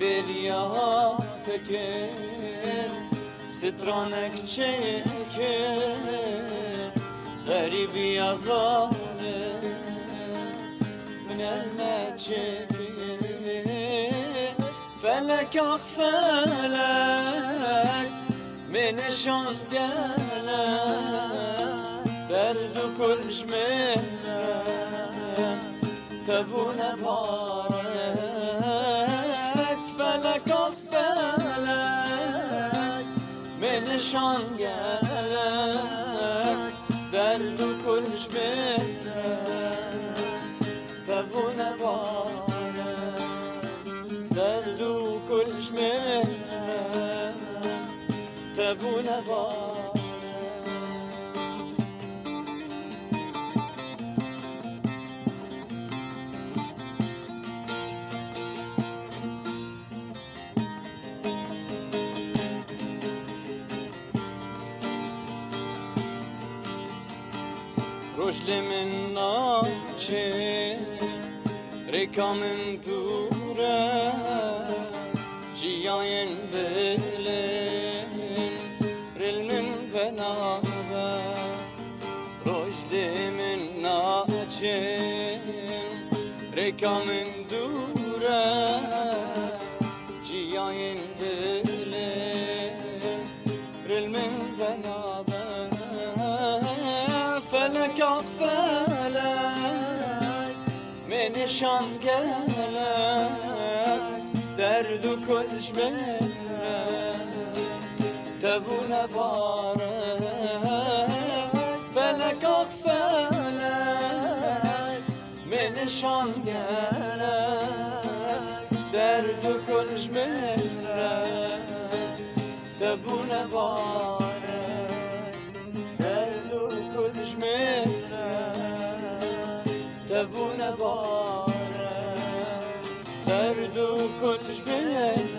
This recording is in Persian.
برياتك سترانك çeker غريب يا ظالم من المجيب فلك أغفلك من شان قلك درد كل جميلك تبون بارك فلك أغفلك من شان قلك درد كل جميلك تبون بارك درد كل جميلك تبون بارك رجل من ناچه رکا من دوره جیاین بلن رل من بنابه رجل من ناچه رکا من دوره جیاین بلن رل من بنابه فلك أغفلك من شان قلك درد كل جميلك تبون بارك فلك أغفلك من شان قلك درد كل جميلك تبون بارك درد كل جميلك تبون بارك درد كل جميلك